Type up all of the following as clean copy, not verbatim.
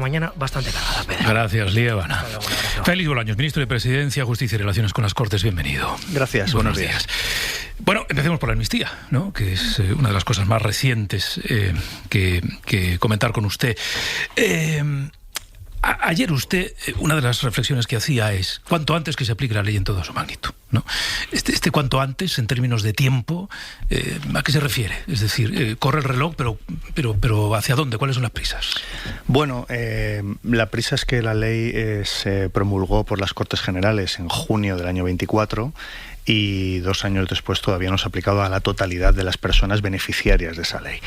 mañana bastante cargada, Pedro. Gracias, Liébana. Félix Bolaños, ministro de Presidencia, Justicia y Relaciones con las Cortes, bienvenido. Gracias, buenos días. Bueno, empecemos por la amnistía, ¿no? Que es una de las cosas más recientes que comentar con usted. Ayer usted, una de las reflexiones que hacía es cuanto antes que se aplique la ley en toda su magnitud, ¿no? Este cuanto antes, en términos de tiempo, ¿a qué se refiere? Es decir, corre el reloj, pero ¿hacia dónde? ¿Cuáles son las prisas? Bueno, la prisa es que la ley se promulgó por las Cortes Generales en junio del año 24 y 2 años después todavía no se ha aplicado a la totalidad de las personas beneficiarias de esa ley.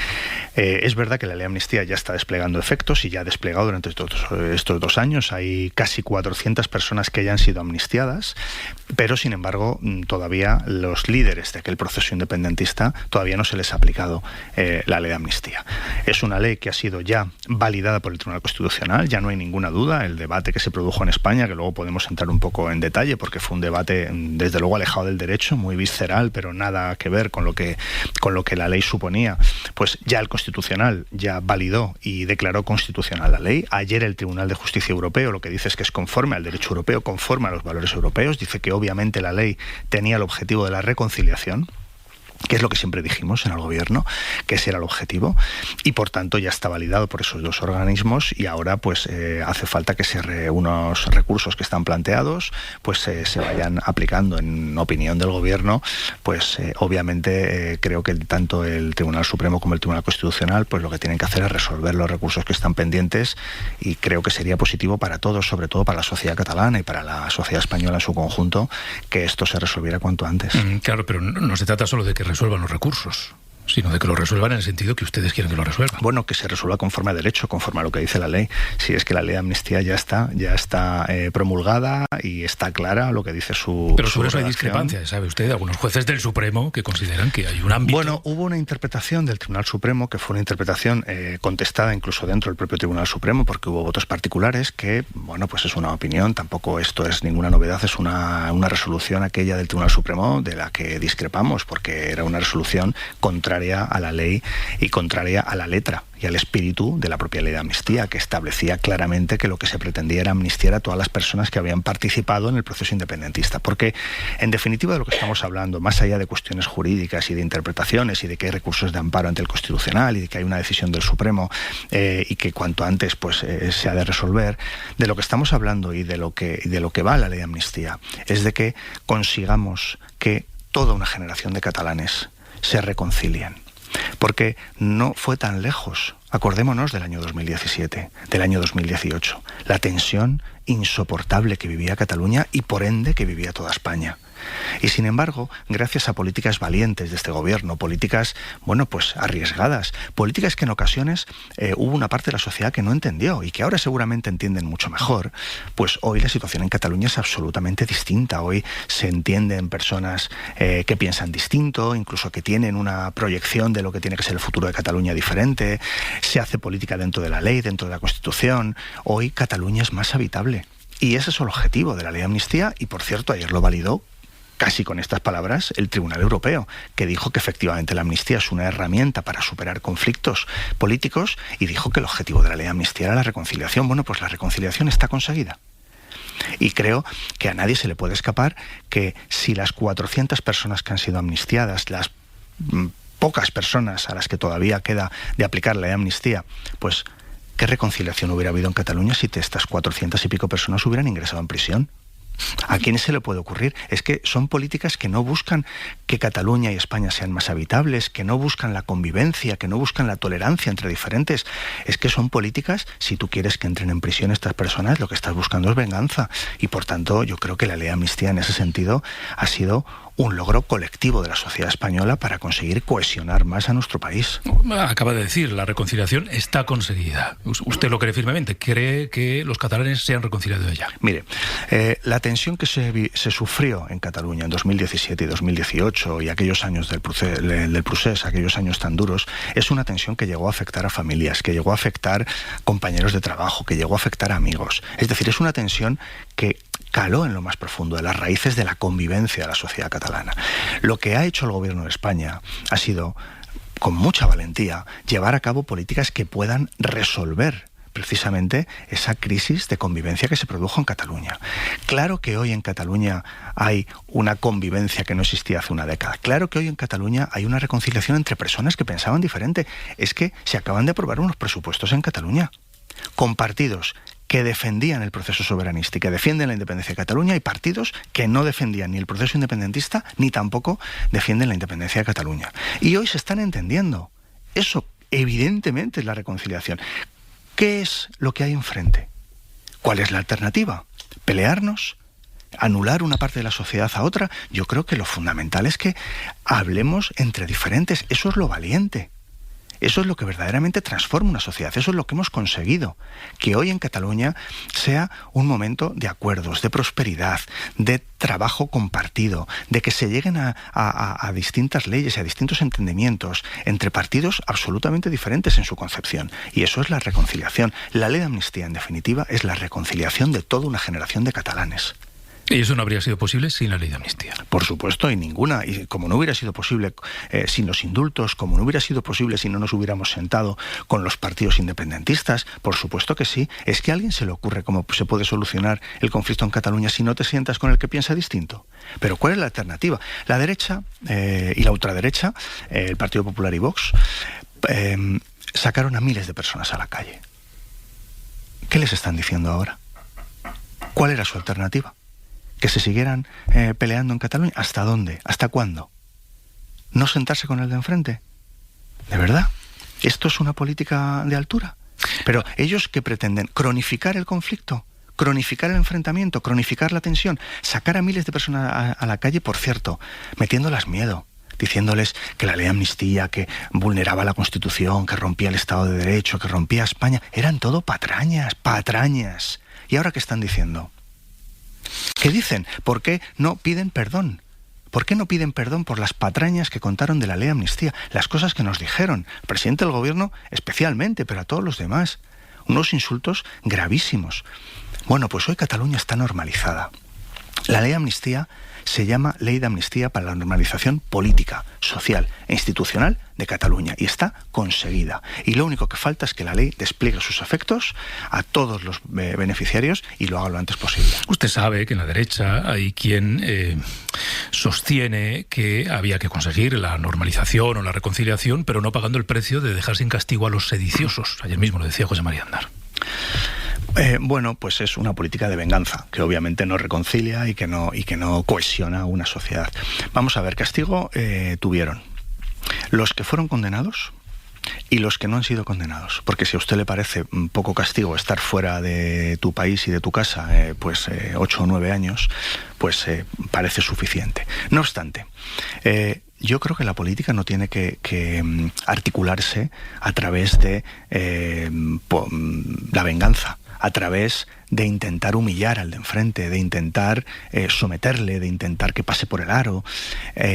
Es verdad que la ley de amnistía ya está desplegando efectos y ya ha desplegado durante estos 2 años. Hay casi 400 personas que ya han sido amnistiadas, pero sin embargo todavía los líderes de aquel proceso independentista todavía no se les ha aplicado la ley de amnistía. Es una ley que ha sido ya validada por el Tribunal Constitucional, ya no hay ninguna duda. El debate que se produjo en España, que luego podemos entrar un poco en detalle porque fue un debate desde luego alejado del derecho, muy visceral, pero nada que ver con lo que la ley suponía, pues ya el Constitucional ya validó y declaró constitucional la ley. Ayer el Tribunal de Justicia Europeo lo que dice es que es conforme al derecho europeo, conforme a los valores europeos. Dice que obviamente la ley tenía el objetivo de la reconciliación, que es lo que siempre dijimos en el gobierno, que ese era el objetivo, y por tanto ya está validado por esos 2 organismos y ahora pues hace falta que unos recursos que están planteados pues se vayan aplicando. En opinión del gobierno, pues obviamente creo que tanto el Tribunal Supremo como el Tribunal Constitucional pues lo que tienen que hacer es resolver los recursos que están pendientes, y creo que sería positivo para todos, sobre todo para la sociedad catalana y para la sociedad española en su conjunto, que esto se resolviera cuanto antes. Claro, pero no se trata solo de que resuelvan los recursos, sino de que lo resuelvan en el sentido que ustedes quieren que lo resuelvan. Bueno, que se resuelva conforme a derecho, conforme a lo que dice la ley. Si es que la ley de amnistía ya está promulgada y está clara lo que dice su... Pero sobre eso hay discrepancias, ¿sabe usted? Algunos jueces del Supremo que consideran que hay un ámbito... Bueno, hubo una interpretación del Tribunal Supremo que fue una interpretación contestada incluso dentro del propio Tribunal Supremo, porque hubo votos particulares que, bueno, pues es una opinión, tampoco esto es ninguna novedad, es una resolución aquella del Tribunal Supremo de la que discrepamos, porque era una resolución contraria a la ley y contraria a la letra y al espíritu de la propia ley de amnistía, que establecía claramente que lo que se pretendía era amnistiar a todas las personas que habían participado en el proceso independentista. Porque, en definitiva, de lo que estamos hablando, más allá de cuestiones jurídicas y de interpretaciones y de que hay recursos de amparo ante el Constitucional y de que hay una decisión del Supremo y que cuanto antes pues se ha de resolver, de lo que estamos hablando y de lo que va la ley de amnistía es de que consigamos que toda una generación de catalanes se reconcilien. Porque no fue tan lejos. Acordémonos del año 2017, del año 2018, la tensión insoportable que vivía Cataluña y por ende que vivía toda España. Y sin embargo, gracias a políticas valientes de este gobierno, políticas, bueno, pues arriesgadas, políticas que en ocasiones hubo una parte de la sociedad que no entendió y que ahora seguramente entienden mucho mejor, pues hoy la situación en Cataluña es absolutamente distinta. Hoy se entienden personas que piensan distinto, incluso que tienen una proyección de lo que tiene que ser el futuro de Cataluña diferente. Se hace política dentro de la ley, dentro de la Constitución. Hoy Cataluña es más habitable. Y ese es el objetivo de la ley de amnistía y, por cierto, ayer lo validó casi con estas palabras el Tribunal Europeo, que dijo que efectivamente la amnistía es una herramienta para superar conflictos políticos y dijo que el objetivo de la ley de amnistía era la reconciliación. Bueno, pues la reconciliación está conseguida. Y creo que a nadie se le puede escapar que si las 400 personas que han sido amnistiadas, las pocas personas a las que todavía queda de aplicar la ley de amnistía, pues ¿qué reconciliación hubiera habido en Cataluña si estas 400 y pico personas hubieran ingresado en prisión? ¿A quién se le puede ocurrir? Es que son políticas que no buscan que Cataluña y España sean más habitables, que no buscan la convivencia, que no buscan la tolerancia entre diferentes. Es que son políticas, si tú quieres que entren en prisión estas personas, lo que estás buscando es venganza. Y por tanto, yo creo que la ley de amnistía en ese sentido ha sido un logro colectivo de la sociedad española para conseguir cohesionar más a nuestro país. Acaba de decir, la reconciliación está conseguida. ¿Usted lo cree firmemente? ¿Cree que los catalanes se han reconciliado ya? Mire, la tensión que se sufrió en Cataluña en 2017 y 2018 y aquellos años del procés, aquellos años tan duros, es una tensión que llegó a afectar a familias, que llegó a afectar compañeros de trabajo, que llegó a afectar a amigos. Es decir, es una tensión que caló en lo más profundo de las raíces de la convivencia de la sociedad catalana. Lo que ha hecho el gobierno de España ha sido, con mucha valentía, llevar a cabo políticas que puedan resolver precisamente esa crisis de convivencia que se produjo en Cataluña. Claro que hoy en Cataluña hay una convivencia que no existía hace una década. Claro que hoy en Cataluña hay una reconciliación entre personas que pensaban diferente. Es que se acaban de aprobar unos presupuestos en Cataluña con partidos que defendían el proceso soberanista y que defienden la independencia de Cataluña, y partidos que no defendían ni el proceso independentista ni tampoco defienden la independencia de Cataluña. Y hoy se están entendiendo. Eso evidentemente es la reconciliación. ¿Qué es lo que hay enfrente? ¿Cuál es la alternativa? ¿Pelearnos? ¿Anular una parte de la sociedad a otra? Yo creo que lo fundamental es que hablemos entre diferentes. Eso es lo valiente. Eso es lo que verdaderamente transforma una sociedad. Eso es lo que hemos conseguido. Que hoy en Cataluña sea un momento de acuerdos, de prosperidad, de trabajo compartido, de que se lleguen a distintas leyes y a distintos entendimientos entre partidos absolutamente diferentes en su concepción. Y eso es la reconciliación. La ley de amnistía, en definitiva, es la reconciliación de toda una generación de catalanes. Y eso no habría sido posible sin la ley de amnistía. Por supuesto, y ninguna. Y como no hubiera sido posible sin los indultos, como no hubiera sido posible si no nos hubiéramos sentado con los partidos independentistas, por supuesto que sí. Es que a alguien se le ocurre cómo se puede solucionar el conflicto en Cataluña si no te sientas con el que piensa distinto. Pero ¿cuál es la alternativa? La derecha y la ultraderecha, el Partido Popular y Vox, sacaron a miles de personas a la calle. ¿Qué les están diciendo ahora? ¿Cuál era su alternativa? ¿Que se siguieran peleando en Cataluña? ¿Hasta dónde? ¿Hasta cuándo? ¿No sentarse con el de enfrente? ¿De verdad? ¿Esto es una política de altura? Pero ellos, ¿qué pretenden? ¿Cronificar el conflicto? ¿Cronificar el enfrentamiento? ¿Cronificar la tensión? ¿Sacar a miles de personas a la calle, por cierto, metiéndolas miedo? Diciéndoles que la ley de amnistía, que vulneraba la Constitución, que rompía el Estado de Derecho, que rompía España. Eran todo patrañas, patrañas. ¿Y ahora qué están diciendo? ¿Qué dicen? ¿Por qué no piden perdón? ¿Por qué no piden perdón por las patrañas que contaron de la ley de amnistía? Las cosas que nos dijeron, el presidente del gobierno especialmente, pero a todos los demás. Unos insultos gravísimos. Bueno, pues hoy Cataluña está normalizada. La ley de amnistía se llama Ley de Amnistía para la Normalización Política, Social e Institucional de Cataluña, y está conseguida. Y lo único que falta es que la ley despliegue sus efectos a todos los beneficiarios y lo haga lo antes posible. Usted sabe que en la derecha hay quien sostiene que había que conseguir la normalización o la reconciliación, pero no pagando el precio de dejar sin castigo a los sediciosos. Ayer mismo lo decía José María Aznar. Bueno, pues es una política de venganza, que obviamente no reconcilia y que no cohesiona una sociedad. Vamos a ver, castigo tuvieron los que fueron condenados y los que no han sido condenados. Porque si a usted le parece poco castigo estar fuera de tu país y de tu casa, 8 o 9 años, pues parece suficiente. No obstante, yo creo que la política no tiene que articularse a través de la venganza, a través de intentar humillar al de enfrente, de intentar someterle, de intentar que pase por el aro.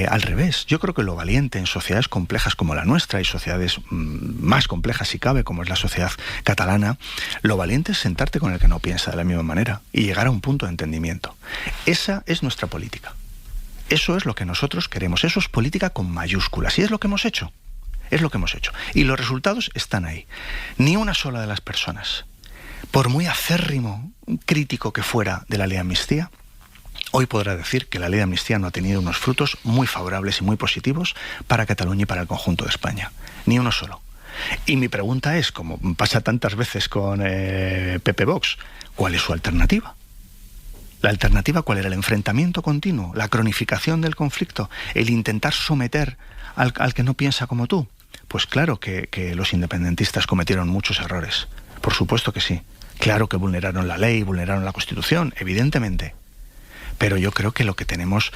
Al revés, yo creo que lo valiente en sociedades complejas como la nuestra y sociedades más complejas si cabe, como es la sociedad catalana, lo valiente es sentarte con el que no piensa de la misma manera y llegar a un punto de entendimiento. Esa es nuestra política. Eso es lo que nosotros queremos. Eso es política con mayúsculas. Y es lo que hemos hecho. Es lo que hemos hecho. Y los resultados están ahí. Ni una sola de las personas, por muy acérrimo crítico que fuera de la ley de amnistía, hoy podrá decir que la ley de amnistía no ha tenido unos frutos muy favorables y muy positivos para Cataluña y para el conjunto de España. Ni uno solo. Y mi pregunta es, como pasa tantas veces con PP Vox, ¿cuál es su alternativa? ¿La alternativa cuál era? ¿El enfrentamiento continuo? ¿La cronificación del conflicto? ¿El intentar someter al que no piensa como tú? Pues claro que los independentistas cometieron muchos errores. Por supuesto que sí. Claro que vulneraron la ley, vulneraron la Constitución, evidentemente. Pero yo creo que lo que tenemos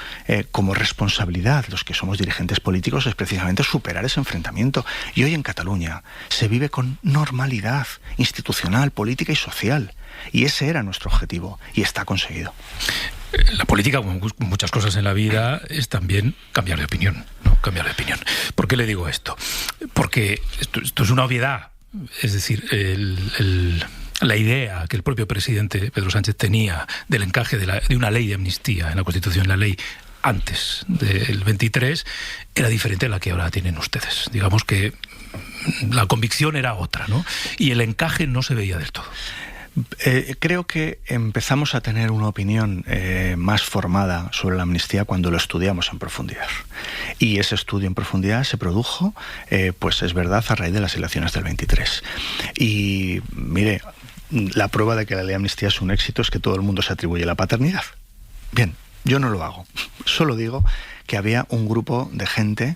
como responsabilidad, los que somos dirigentes políticos, es precisamente superar ese enfrentamiento. Y hoy en Cataluña se vive con normalidad institucional, política y social. Y ese era nuestro objetivo, y está conseguido. La política, como muchas cosas en la vida, es también cambiar de opinión, ¿no? Cambiar de opinión. ¿Por qué le digo esto? Porque esto es una obviedad. Es decir, la idea que el propio presidente Pedro Sánchez tenía del encaje de una ley de amnistía en la Constitución, la ley antes del 23, era diferente a la que ahora tienen ustedes. Digamos que la convicción era otra, ¿no? Y el encaje no se veía del todo. Creo que empezamos a tener una opinión más formada sobre la amnistía cuando lo estudiamos en profundidad. Y ese estudio en profundidad se produjo, pues es verdad, a raíz de las elecciones del 23. Y mire, la prueba de que la ley de amnistía es un éxito es que todo el mundo se atribuye la paternidad. Bien, yo no lo hago. Solo digo que había un grupo de gente,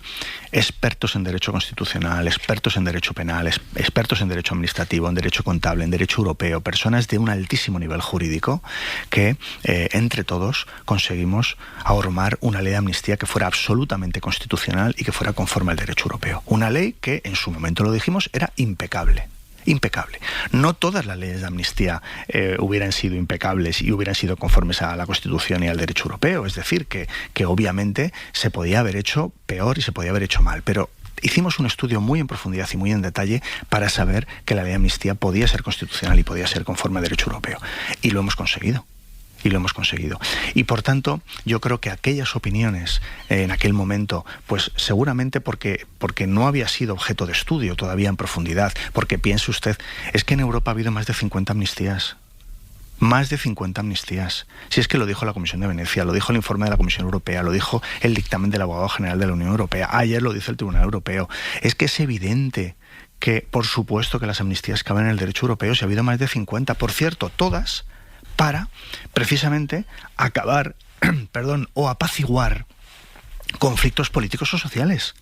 expertos en derecho constitucional, expertos en derecho penal, expertos en derecho administrativo, en derecho contable, en derecho europeo, personas de un altísimo nivel jurídico, que entre todos conseguimos ahormar una ley de amnistía que fuera absolutamente constitucional y que fuera conforme al derecho europeo. Una ley que, en su momento lo dijimos, era impecable. Impecable. No todas las leyes de amnistía hubieran sido impecables y hubieran sido conformes a la Constitución y al derecho europeo. Es decir, que obviamente se podía haber hecho peor y se podía haber hecho mal, pero hicimos un estudio muy en profundidad y muy en detalle para saber que la ley de amnistía podía ser constitucional y podía ser conforme al derecho europeo. Y lo hemos conseguido. Y por tanto, yo creo que aquellas opiniones en aquel momento, pues seguramente porque no había sido objeto de estudio todavía en profundidad, porque piense usted, es que en Europa ha habido más de 50 amnistías. Más de 50 amnistías. Si es que lo dijo la Comisión de Venecia, lo dijo el informe de la Comisión Europea, lo dijo el dictamen del Abogado General de la Unión Europea, ayer lo dice el Tribunal Europeo. Es que es evidente que, por supuesto, que las amnistías caben en el derecho europeo, si ha habido más de 50. Por cierto, todas para, precisamente, acabar, o apaciguar conflictos políticos o sociales.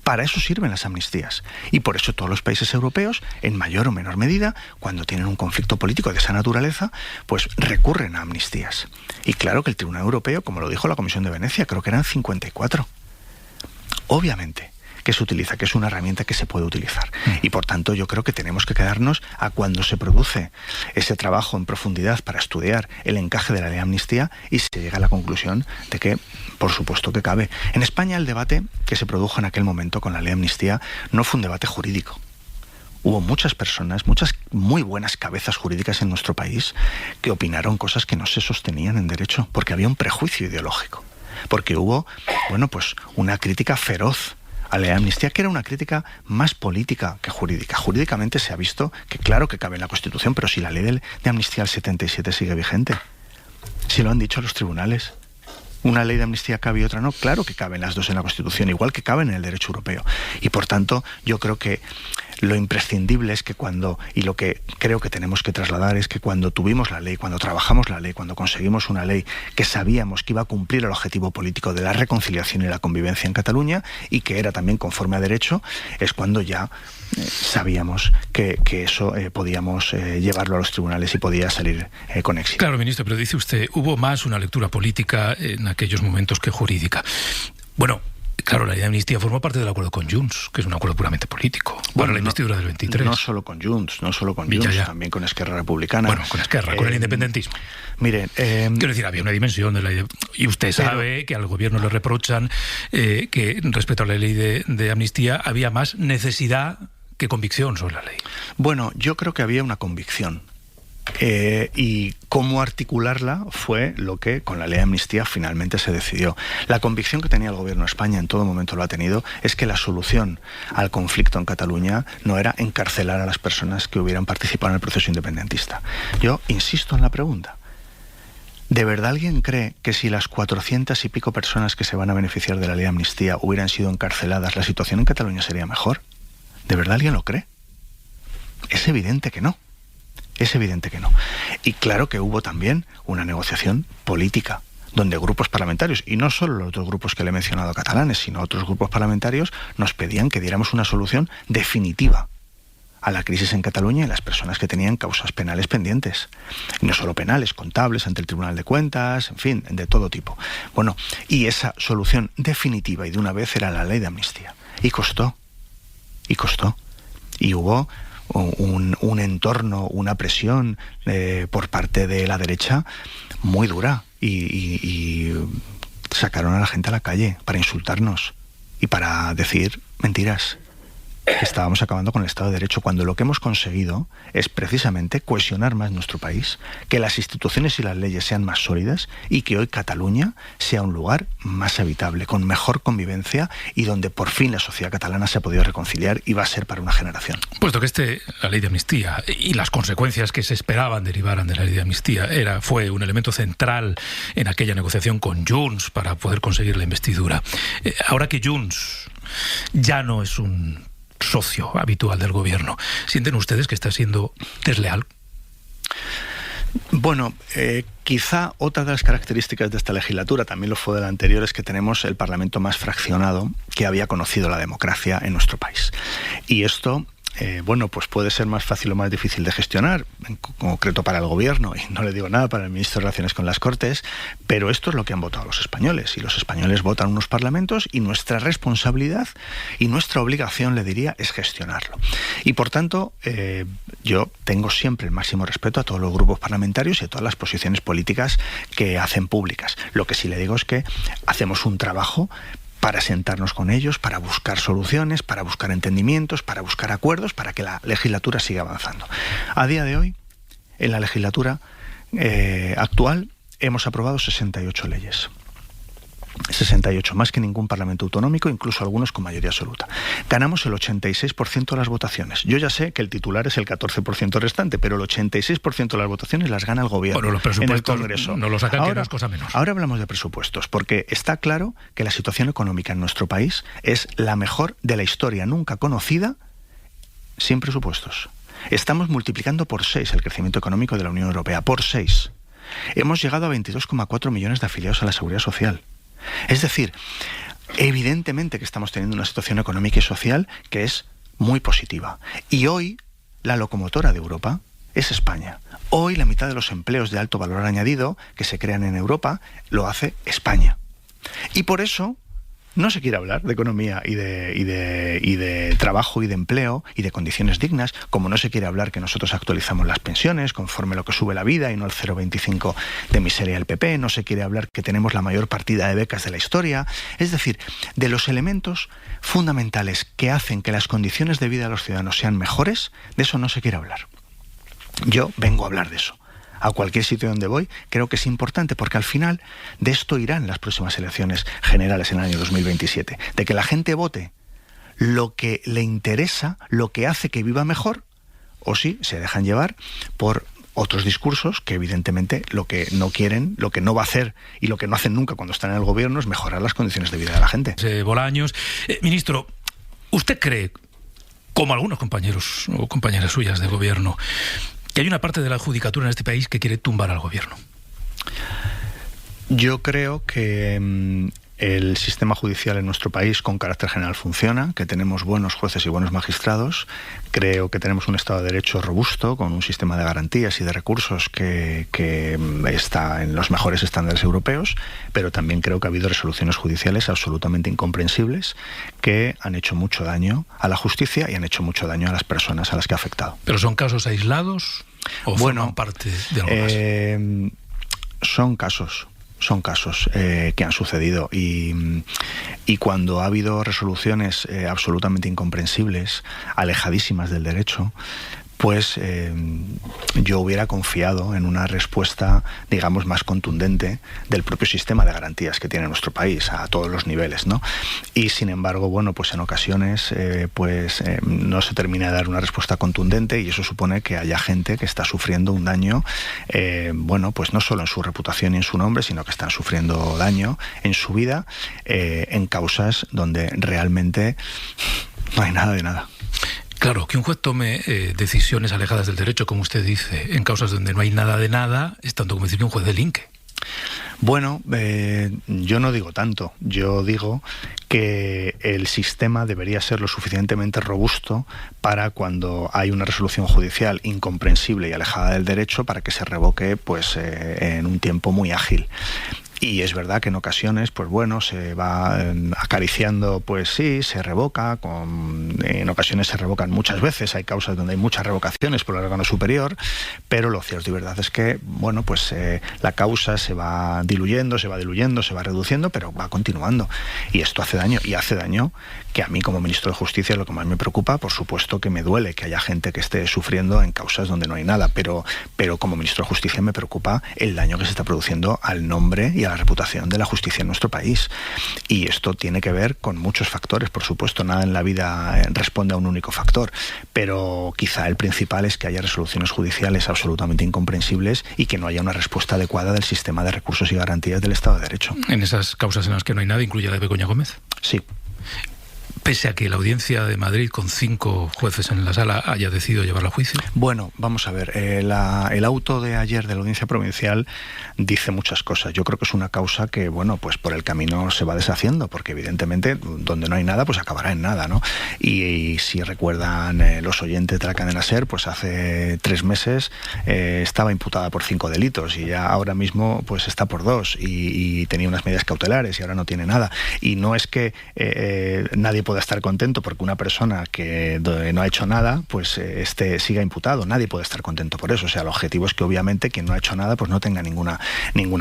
Para eso sirven las amnistías. Y por eso todos los países europeos, en mayor o menor medida, cuando tienen un conflicto político de esa naturaleza, pues recurren a amnistías. Y claro que el Tribunal Europeo, como lo dijo la Comisión de Venecia, creo que eran 54. Obviamente que se utiliza, que es una herramienta que se puede utilizar. Y por tanto yo creo que tenemos que quedarnos a cuando se produce ese trabajo en profundidad para estudiar el encaje de la ley de amnistía y se llega a la conclusión de que, por supuesto que cabe. En España el debate que se produjo en aquel momento con la ley de amnistía no fue un debate jurídico. Hubo muchas personas, muchas muy buenas cabezas jurídicas en nuestro país que opinaron cosas que no se sostenían en derecho, porque había un prejuicio ideológico, porque hubo, pues una crítica feroz a la ley de amnistía, que era una crítica más política que jurídica. Jurídicamente se ha visto que claro que cabe en la Constitución, pero si la ley de amnistía del 77 sigue vigente, si lo han dicho los tribunales, una ley de amnistía cabe y otra no, claro que caben las dos en la Constitución, igual que caben en el derecho europeo. Y por tanto, yo creo que lo imprescindible es que y lo que creo que tenemos que trasladar es que cuando tuvimos la ley, cuando trabajamos la ley, cuando conseguimos una ley que sabíamos que iba a cumplir el objetivo político de la reconciliación y la convivencia en Cataluña y que era también conforme a derecho, es cuando ya sabíamos que eso podíamos llevarlo a los tribunales y podía salir con éxito. Claro, ministro, pero dice usted, hubo más una lectura política en aquellos momentos que jurídica. Bueno, claro, la ley de amnistía formó parte del acuerdo con Junts, que es un acuerdo puramente político, para la investidura del 23. No solo con Junts, también con Esquerra Republicana. Bueno, con Esquerra, con el independentismo. Mire, quiero decir, había una dimensión de la ley y usted sabe que al gobierno le reprochan que respecto a la ley de amnistía había más necesidad que convicción sobre la ley. Bueno, yo creo que había una convicción. Y cómo articularla fue lo que con la ley de amnistía finalmente se decidió. La convicción que tenía el gobierno de España, en todo momento lo ha tenido, es que la solución al conflicto en Cataluña no era encarcelar a las personas que hubieran participado en el proceso independentista. Yo insisto en la pregunta. ¿De verdad alguien cree que si las 400 y pico personas que se van a beneficiar de la ley de amnistía hubieran sido encarceladas, la situación en Cataluña sería mejor? ¿De verdad alguien lo cree? Es evidente que no. Es evidente que no. Y claro que hubo también una negociación política, donde grupos parlamentarios, y no solo los otros grupos que le he mencionado catalanes, sino otros grupos parlamentarios, nos pedían que diéramos una solución definitiva a la crisis en Cataluña y las personas que tenían causas penales pendientes. Y no solo penales, contables ante el Tribunal de Cuentas, en fin, de todo tipo. Bueno, y esa solución definitiva y de una vez era la ley de amnistía. Y costó. Y hubo un entorno, una presión por parte de la derecha muy dura y sacaron a la gente a la calle para insultarnos y para decir mentiras. que estábamos acabando con el Estado de Derecho, cuando lo que hemos conseguido es precisamente cohesionar más nuestro país, que las instituciones y las leyes sean más sólidas y que hoy Cataluña sea un lugar más habitable, con mejor convivencia y donde por fin la sociedad catalana se ha podido reconciliar y va a ser para una generación. Puesto que la ley de amnistía y las consecuencias que se esperaban derivaran de la ley de amnistía fue un elemento central en aquella negociación con Junts para poder conseguir la investidura. Ahora que Junts ya no es un socio habitual del gobierno, ¿sienten ustedes que está siendo desleal? Bueno, quizá otra de las características de esta legislatura, también lo fue de la anterior, es que tenemos el Parlamento más fraccionado que había conocido la democracia en nuestro país. Y esto, pues puede ser más fácil o más difícil de gestionar, en concreto para el gobierno, y no le digo nada para el ministro de Relaciones con las Cortes, pero esto es lo que han votado los españoles, y los españoles votan unos parlamentos, y nuestra responsabilidad y nuestra obligación, le diría, es gestionarlo. Y por tanto, yo tengo siempre el máximo respeto a todos los grupos parlamentarios y a todas las posiciones políticas que hacen públicas. Lo que sí le digo es que hacemos un trabajo para sentarnos con ellos, para buscar soluciones, para buscar entendimientos, para buscar acuerdos, para que la legislatura siga avanzando. A día de hoy, en la legislatura actual, hemos aprobado 68 leyes. 68, más que ningún parlamento autonómico, incluso algunos con mayoría absoluta. Ganamos el 86% de las votaciones. Yo ya sé que el titular es el 14% restante, pero el 86% de las votaciones las gana el gobierno. Bueno, los presupuestos en el Congreso. No lo sacan, ahora, que no es cosa menos. Ahora hablamos de presupuestos, porque está claro que la situación económica en nuestro país es la mejor de la historia nunca conocida sin presupuestos. Estamos multiplicando por 6 el crecimiento económico de la Unión Europea, por 6. Hemos llegado a 22,4 millones de afiliados a la Seguridad Social. Es decir, evidentemente que estamos teniendo una situación económica y social que es muy positiva. Y hoy la locomotora de Europa es España. Hoy la mitad de los empleos de alto valor añadido que se crean en Europa lo hace España. Y por eso no se quiere hablar de economía y de trabajo y de empleo y de condiciones dignas, como no se quiere hablar que nosotros actualizamos las pensiones conforme lo que sube la vida y no el 0,25 de miseria del PP, no se quiere hablar que tenemos la mayor partida de becas de la historia. Es decir, de los elementos fundamentales que hacen que las condiciones de vida de los ciudadanos sean mejores, de eso no se quiere hablar. Yo vengo a hablar de eso. A cualquier sitio donde voy, creo que es importante, porque al final de esto irán las próximas elecciones generales en el año 2027, de que la gente vote lo que le interesa, lo que hace que viva mejor, o si se dejan llevar por otros discursos que evidentemente lo que no quieren, lo que no va a hacer y lo que no hacen nunca cuando están en el gobierno es mejorar las condiciones de vida de la gente. Bolaños. Ministro, ¿usted cree, como algunos compañeros o compañeras suyas de gobierno, que hay una parte de la judicatura en este país que quiere tumbar al gobierno? Yo creo que el sistema judicial en nuestro país con carácter general funciona, que tenemos buenos jueces y buenos magistrados. Creo que tenemos un Estado de Derecho robusto, con un sistema de garantías y de recursos que está en los mejores estándares europeos, pero también creo que ha habido resoluciones judiciales absolutamente incomprensibles que han hecho mucho daño a la justicia y han hecho mucho daño a las personas a las que ha afectado. ¿Pero son casos aislados o forman parte de algo más? Son casos que han sucedido y cuando ha habido resoluciones absolutamente incomprensibles, alejadísimas del derecho, pues yo hubiera confiado en una respuesta, digamos, más contundente del propio sistema de garantías que tiene nuestro país a todos los niveles, ¿no? Y sin embargo, bueno, pues en ocasiones no se termina de dar una respuesta contundente y eso supone que haya gente que está sufriendo un daño, pues no solo en su reputación y en su nombre, sino que están sufriendo daño en su vida en causas donde realmente no hay nada de nada. Claro, que un juez tome decisiones alejadas del derecho, como usted dice, en causas donde no hay nada de nada, es tanto como decir que un juez delinque. Bueno, yo no digo tanto. Yo digo que el sistema debería ser lo suficientemente robusto para cuando hay una resolución judicial incomprensible y alejada del derecho para que se revoque en un tiempo muy ágil. Y es verdad que en ocasiones, pues bueno, se va acariciando, pues sí, se revoca, en ocasiones se revocan muchas veces, hay causas donde hay muchas revocaciones por el órgano superior, pero lo cierto y verdad es que, bueno, pues la causa se va diluyendo, se va reduciendo, pero va continuando. Y esto hace daño, y hace daño que a mí como ministro de Justicia lo que más me preocupa, por supuesto que me duele que haya gente que esté sufriendo en causas donde no hay nada, pero como ministro de Justicia me preocupa el daño que se está produciendo al nombre y a la reputación de la justicia en nuestro país. Y esto tiene que ver con muchos factores, por supuesto, nada en la vida responde a un único factor, pero quizá el principal es que haya resoluciones judiciales absolutamente incomprensibles y que no haya una respuesta adecuada del sistema de recursos y garantías del Estado de Derecho. En esas causas en las que no hay nada, ¿incluye la de Begoña Gómez? Sí. Pese a que la Audiencia de Madrid, con 5 jueces en la sala, haya decidido llevarla a juicio. Bueno, vamos a ver, el auto de ayer de la Audiencia Provincial dice muchas cosas. Yo creo que es una causa que, bueno, pues por el camino se va deshaciendo, porque evidentemente donde no hay nada, pues acabará en nada, ¿no? Y si recuerdan los oyentes de la cadena SER, pues hace 3 meses estaba imputada por 5 delitos y ya ahora mismo pues está por 2 y tenía unas medidas cautelares y ahora no tiene nada. Y no es que nadie pueda estar contento porque una persona que no ha hecho nada pues siga imputado. Nadie puede estar contento por eso. O sea, el objetivo es que obviamente quien no ha hecho nada pues no tenga ninguna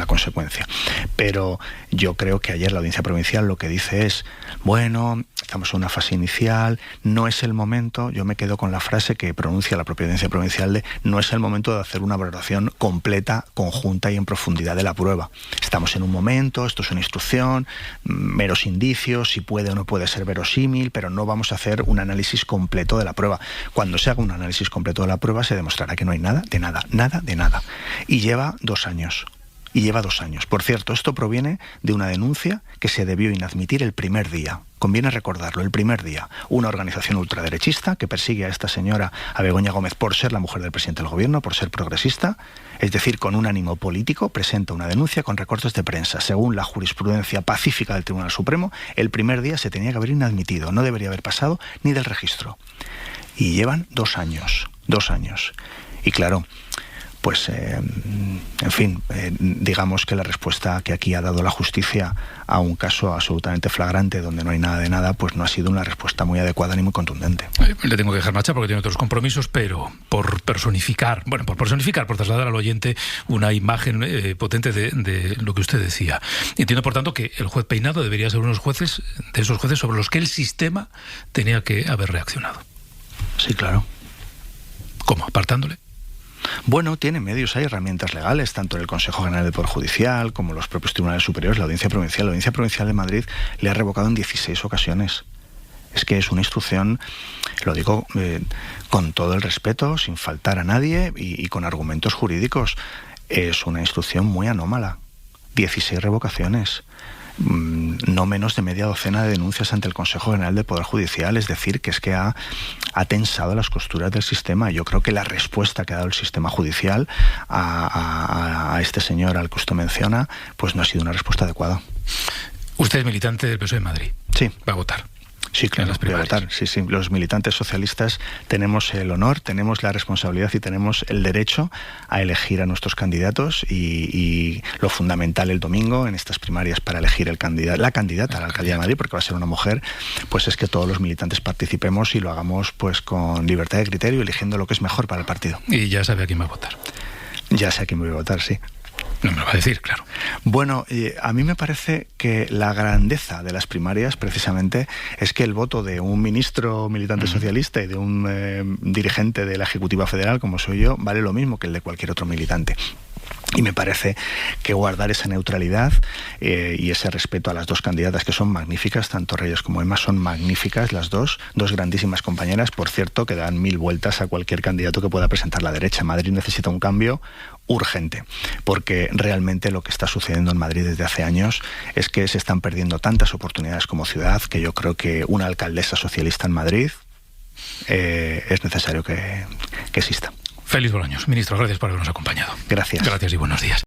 consecuencia. Pero yo creo que ayer la Audiencia Provincial lo que dice es, bueno, estamos en una fase inicial, no es el momento, yo me quedo con la frase que pronuncia la propia Audiencia Provincial de no es el momento de hacer una valoración completa, conjunta y en profundidad de la prueba. Estamos en un momento, esto es una instrucción, meros indicios, si puede o no puede ser verosímil, pero no vamos a hacer un análisis completo de la prueba. Cuando se haga un análisis completo de la prueba se demostrará que no hay nada de nada. Y lleva 2 años. Por cierto, esto proviene de una denuncia que se debió inadmitir el primer día. Conviene recordarlo, el primer día. Una organización ultraderechista que persigue a esta señora, a Begoña Gómez, por ser la mujer del presidente del gobierno, por ser progresista, es decir, con un ánimo político, presenta una denuncia con recortes de prensa. Según la jurisprudencia pacífica del Tribunal Supremo, el primer día se tenía que haber inadmitido, no debería haber pasado ni del registro. Y llevan 2 años. Y claro, pues, en fin, digamos que la respuesta que aquí ha dado la justicia a un caso absolutamente flagrante donde no hay nada de nada, pues no ha sido una respuesta muy adecuada ni muy contundente. Le tengo que dejar marchar porque tiene otros compromisos, pero por personificar, por trasladar al oyente una imagen potente de lo que usted decía. Entiendo, por tanto, que el juez Peinado debería ser uno de esos jueces sobre los que el sistema tenía que haber reaccionado. Sí, claro. ¿Cómo? ¿Apartándole? Bueno, tiene medios, hay herramientas legales, tanto en el Consejo General del Poder Judicial como los propios tribunales superiores, la Audiencia Provincial. La Audiencia Provincial de Madrid le ha revocado en 16 ocasiones. Es que es una instrucción, lo digo con todo el respeto, sin faltar a nadie y con argumentos jurídicos. Es una instrucción muy anómala. 16 revocaciones. No menos de media docena de denuncias ante el Consejo General del Poder Judicial, es decir, que es que ha tensado las costuras del sistema. Yo creo que la respuesta que ha dado el sistema judicial a este señor al que usted menciona, pues no ha sido una respuesta adecuada. Usted es militante del PSOE de Madrid. Sí. ¿Va a votar? Sí, claro, voy a votar. Sí, los militantes socialistas tenemos el honor, tenemos la responsabilidad y tenemos el derecho a elegir a nuestros candidatos y lo fundamental el domingo en estas primarias para elegir la candidata a la alcaldía de Madrid, porque va a ser una mujer, pues es que todos los militantes participemos y lo hagamos pues con libertad de criterio, eligiendo lo que es mejor para el partido. Y ya sabe a quién va a votar. Ya sé a quién voy a votar, sí. No me lo va a decir, claro. Bueno, a mí me parece que la grandeza de las primarias, precisamente, es que el voto de un ministro militante socialista y de un dirigente de la Ejecutiva Federal, como soy yo, vale lo mismo que el de cualquier otro militante. Y me parece que guardar esa neutralidad y ese respeto a las 2 candidatas, que son magníficas, tanto Reyes como Emma son magníficas, las dos grandísimas compañeras, por cierto, que dan 1000 vueltas a cualquier candidato que pueda presentar la derecha. Madrid necesita un cambio urgente, porque realmente lo que está sucediendo en Madrid desde hace años es que se están perdiendo tantas oportunidades como ciudad, que yo creo que una alcaldesa socialista en Madrid es necesario que exista. Félix Bolaños, ministro, gracias por habernos acompañado. Gracias. Gracias y buenos días.